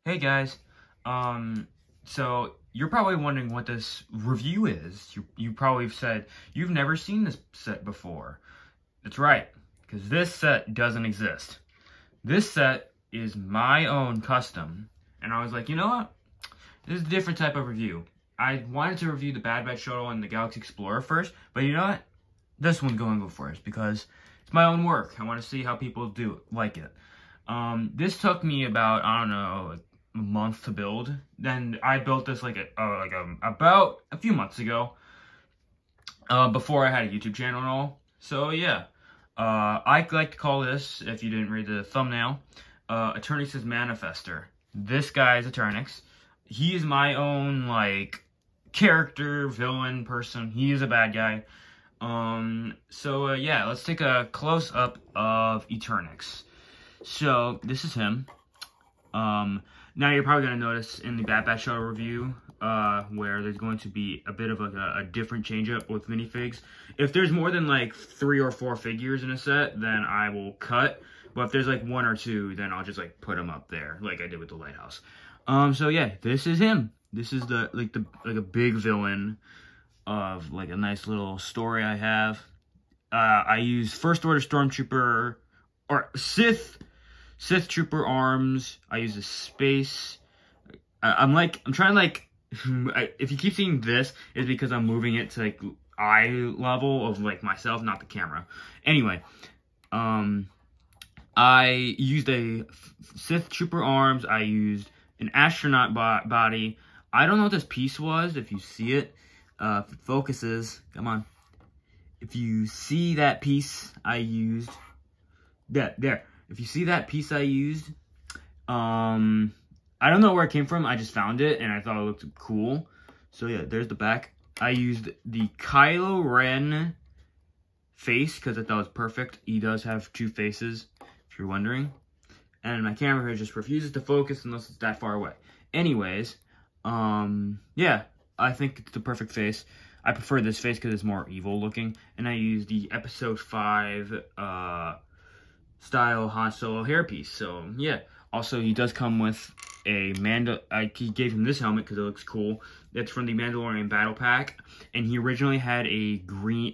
Hey guys, so you're probably wondering what this review is. You probably said you've never seen this set before. That's right, because this set doesn't exist. This set is my own custom, and I was like, you know what? This is a different type of review. I wanted to review the Bad Batch Shuttle and the Galaxy Explorer first, but you know what? This one's going to go first because it's my own work. I want to see how people like it. This took me about, I don't know, a month to build. Then I built this about a few months ago, before I had a YouTube channel and all. So yeah, I like to call this, if you didn't read the thumbnail, Eternixx's Manifestor. This guy is Eternixx. He is my own, like, character, villain, person. He is a bad guy. Yeah, let's take a close-up of Eternixx. So, this is him. Now you're probably going to notice in the Bad Batch Shuttle review, where there's going to be a bit of like a different change-up with minifigs. If there's more than like 3 or 4 figures in a set, then I will cut. But if there's like 1 or 2, then I'll just like put them up there, like I did with the Lighthouse. So yeah, this is him. This is like a big villain of like a nice little story I have. I use First Order Stormtrooper or Sith Trooper arms. I use a space. I'm trying like, if you keep seeing this, it's because I'm moving it to like eye level of like myself, not the camera. Anyway, I used a Sith Trooper arms. I used an astronaut body. I don't know what this piece was. If you see it, if it focuses, come on. If you see that piece I used, there. If you see that piece I used, I don't know where it came from. I just found it, and I thought it looked cool. So, yeah, there's the back. I used the Kylo Ren face, because I thought it was perfect. He does have 2 faces, if you're wondering. And my camera here just refuses to focus unless it's that far away. Anyways, yeah, I think it's the perfect face. I prefer this face because it's more evil looking. And I used the Episode 5, style Han Solo hairpiece. So yeah, also he does come with a I gave him this helmet because it looks cool. That's from the Mandalorian Battle Pack, and he originally had a gray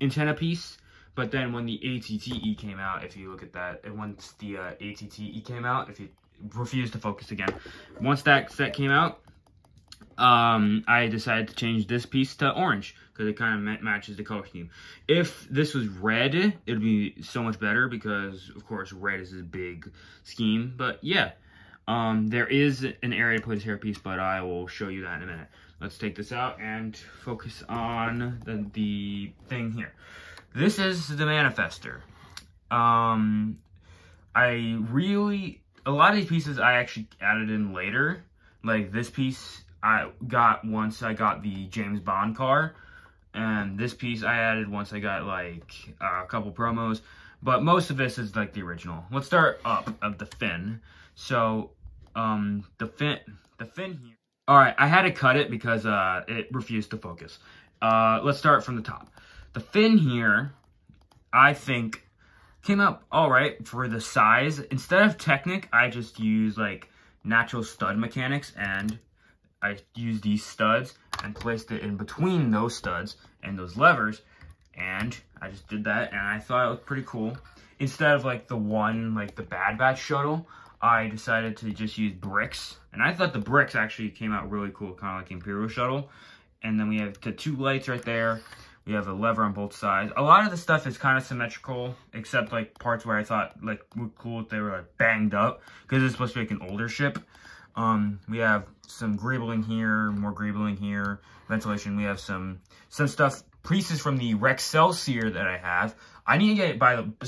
antenna piece. But then when the ATTE came out, if you look at that, and once the ATTE came out, if you refuse to focus again, once that set came out, I decided to change this piece to orange because it kind of matches the color scheme. If this was red, it would be so much better because, of course, red is a big scheme. But yeah, there is an area to put his hairpiece, but I will show you that in a minute. Let's take this out and focus on the thing here. This is the Manifestor. A lot of these pieces I actually added in later. Like this piece I got once I got the James Bond car, and this piece I added once I got like a couple promos, but most of this is like the original. Let's start up of the fin. So, the fin here. All right, I had to cut it because it refused to focus. Let's start from the top. The fin here, I think, came out all right for the size. Instead of Technic, I just used like natural stud mechanics, and I used these studs and placed it in between those studs and those levers, and I just did that, and I thought it looked pretty cool. Instead of like the Bad Batch shuttle, I decided to just use bricks, and I thought the bricks actually came out really cool, kind of like Imperial shuttle. And then we have the 2 lights right there. We have a lever on both sides. A lot of the stuff is kind of symmetrical, except like parts where I thought like were cool if they were like banged up, because it's supposed to be like an older ship. We have some greebling here, more greebling here, ventilation. We have some stuff, pieces from the Rexcelsior that I have. I need to get, quick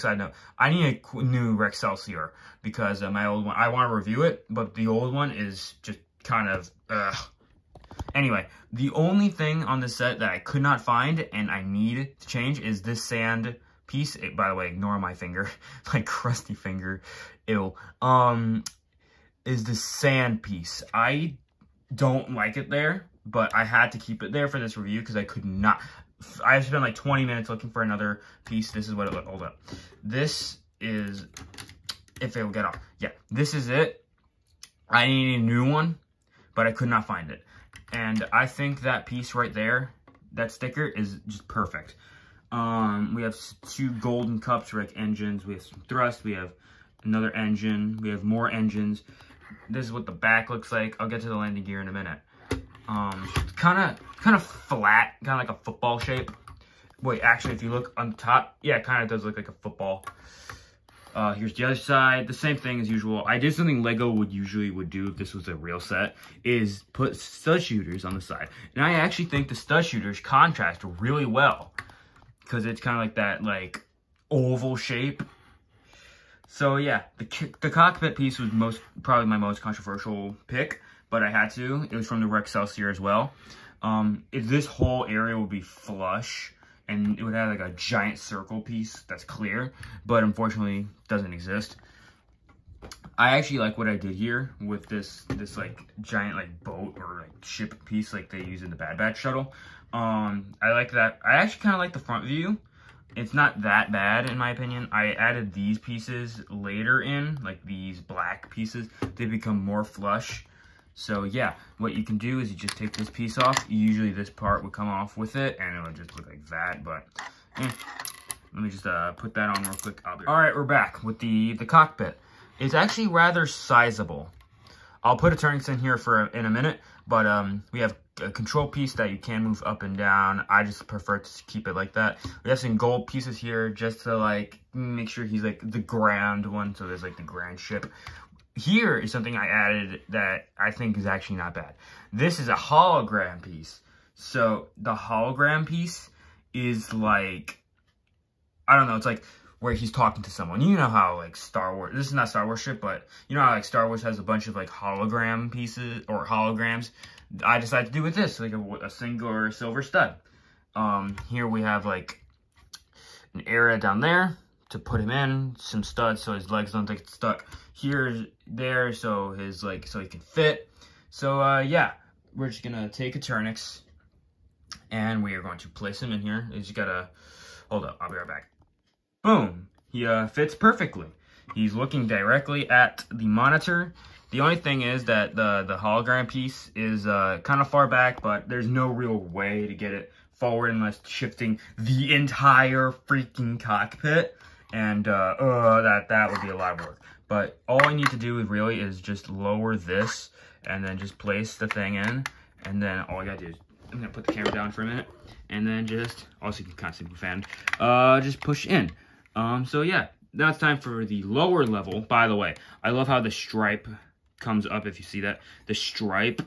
side note, I need a new Rexcelsior because my old one, I want to review it, but the old one is just kind of, Anyway, the only thing on this set that I could not find and I need to change is this sand piece. By the way, ignore my finger, my crusty finger, ew. Is the sand piece. I don't like it there, but I had to keep it there for this review because I could not. I spent like 20 minutes looking for another piece. This is what it looked. Hold up. This is if it will get off. Yeah, this is it. I need a new one, but I could not find it. And I think that piece right there, that sticker, is just perfect. We have 2 golden cups for like engines. We have some thrust. We have another engine. We have more engines. This is what the back looks like. I'll get to the landing gear in a minute. Kind of flat, kind of like a football shape. Wait, actually, if you look on the top, yeah, it kind of does look like a football. Here's the other side. The same thing as usual. I did something Lego would do if this was a real set, is put stud shooters on the side. And I actually think the stud shooters contrast really well, because it's kind of like that like oval shape. So yeah, the cockpit piece was probably my most controversial pick, but I had to. It was from the Excelsior as well. This whole area would be flush, and it would have like a giant circle piece that's clear, but unfortunately doesn't exist. I actually like what I did here with this like giant like boat or like ship piece like they use in the Bad Batch shuttle. I like that. I actually kind of like the front view. It's not that bad in my opinion. I added these pieces later in, like these black pieces. They become more flush. So yeah, what you can do is you just take this piece off. Usually this part would come off with it, and it'll just look like that, but let me just put that on real quick. All right, we're back with the cockpit. It's actually rather sizable. I'll put Eternixx in here in a minute, but we have a control piece that you can move up and down. I just prefer to keep it like that. We have some gold pieces here just to like make sure he's like the grand one, so there's like the grand ship. Here is something I added that I think is actually not bad. This is a hologram piece. So the hologram piece is like, I don't know, it's like where he's talking to someone. You know how like Star Wars, this is not Star Wars shit, but you know how like Star Wars has a bunch of like hologram pieces or holograms. I decided to do with this, like a singular silver stud. Here we have like an area down there to put him in, some studs so his legs don't get stuck here, there, so his so he can fit. So yeah, we're just gonna take Eternixx and we are going to place him in here. You just gotta hold up, I'll be right back. Boom, he fits perfectly. He's looking directly at the monitor. The only thing is that the hologram piece is kind of far back, but there's no real way to get it forward unless shifting the entire freaking cockpit. And that would be a lot of work. But all I need to do really is just lower this and then just place the thing in. And then all I gotta do is, I'm gonna put the camera down for a minute. And then just, also you can kind of see the fan, just push in. So yeah, now it's time for the lower level. By the way, I love how the stripe comes up, if you see that. The stripe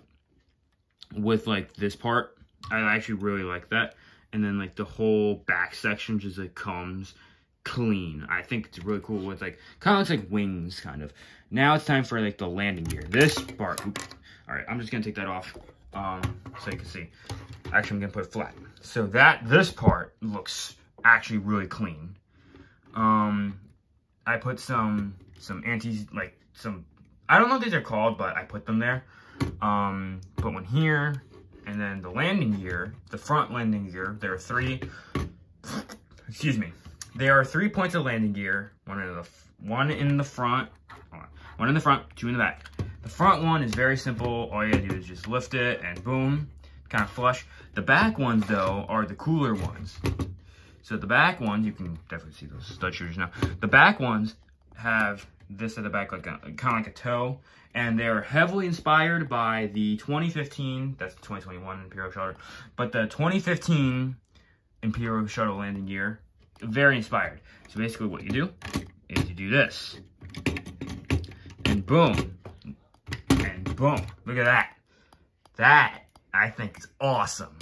with like this part, I actually really like that. And then like the whole back section just like comes clean. I think it's really cool with like, kind of looks like wings kind of. Now it's time for like the landing gear. This part, oops. All right, I'm just gonna take that off so you can see. Actually, I'm gonna put it flat. So this part looks actually really clean. I put some anti, like some, I don't know what these are called, but I put them there. Put one here, and then the landing gear, the front landing gear, there are three, excuse me. There are 3 points of landing gear, one in the front, two in the back. The front one is very simple. All you gotta do is just lift it and boom, kind of flush. The back ones though are the cooler ones. So the back ones, you can definitely see those stud shooters now. The back ones have this at the back, like kind of like a toe, and they're heavily inspired by the 2015, that's the 2021 Imperial Shuttle, but the 2015 Imperial Shuttle landing gear, very inspired. So basically what you do is you do this, and boom, look at that. That, I think, is awesome.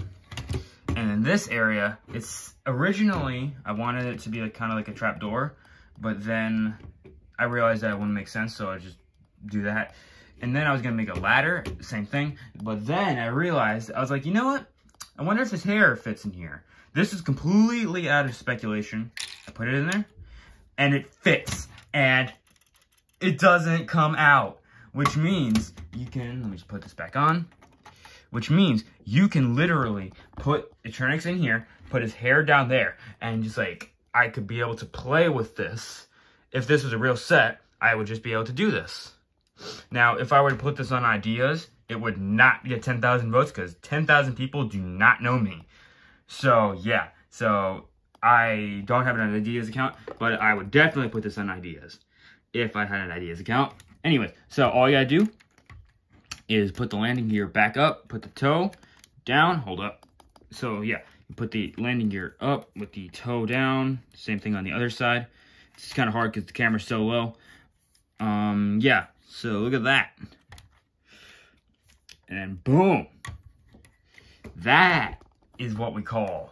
And in this area, it's originally, I wanted it to be like kind of like a trap door, but then I realized that it wouldn't make sense, so I just do that. And then I was gonna make a ladder, same thing, but then I realized, I was like, you know what? I wonder if his hair fits in here. This is completely out of speculation. I put it in there, and it fits, and it doesn't come out, which means you can, let me just put this back on, which means you can literally put Eternixx in here, put his hair down there, and just like, I could be able to play with this. If this was a real set, I would just be able to do this. Now, if I were to put this on ideas, it would not get 10,000 votes because 10,000 people do not know me. So, yeah. So, I don't have an ideas account, but I would definitely put this on ideas if I had an ideas account. Anyways, so all you gotta do is put the landing gear back up, put the toe down, hold up. So, yeah, you put the landing gear up with the toe down. Same thing on the other side. It's kind of hard because the camera's so low. Yeah, so look at that. And boom. That is what we call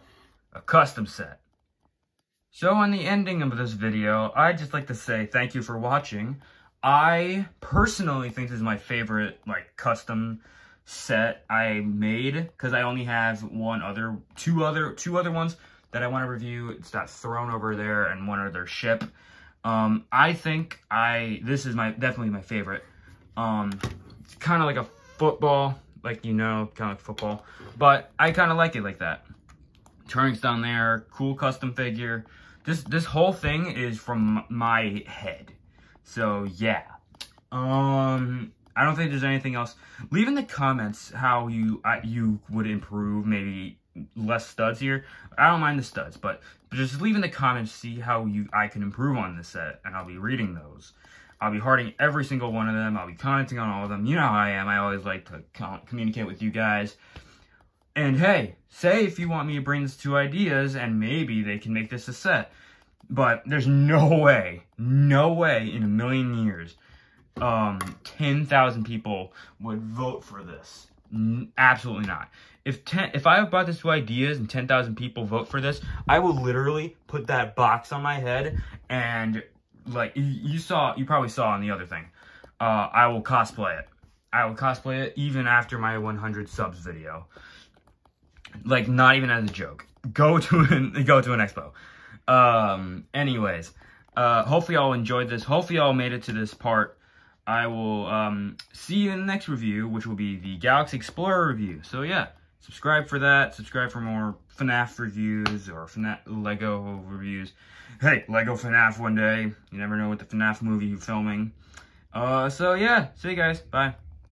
a custom set. So on the ending of this video, I'd just like to say thank you for watching. I personally think this is my favorite, like, custom set I made, because I only have two other ones that I want to review. It's that throne over there and one other ship. I think this is definitely my favorite. It's kind of like a football, like, you know, kind of like football, but I kind of like it like that. Eternixx down there, cool custom figure. This whole thing is from my head. So yeah. I don't think there's anything else. Leave in the comments how you would improve, maybe less studs here. I don't mind the studs, but just leave in the comments, see how I can improve on this set, and I'll be reading those. I'll be hearting every single one of them. I'll be commenting on all of them. You know how I am. I always like to communicate with you guys. And hey, say if you want me to bring this to ideas, and maybe they can make this a set. But there's no way in a million years 10,000 people would vote for this. Absolutely not. If I brought this to ideas and 10,000 people vote for this, I will literally put that box on my head and, like, you probably saw on the other thing. I will cosplay it. I will cosplay it even after my 100 subs video. Like, not even as a joke. Go to an expo. Anyways, hopefully y'all enjoyed this. Hopefully y'all made it to this part. I will, see you in the next review, which will be the Galaxy Explorer review. So yeah, subscribe for that. Subscribe for more FNAF reviews or Lego reviews. Hey, Lego FNAF one day. You never know what the FNAF movie you're filming. So yeah, see you guys. Bye.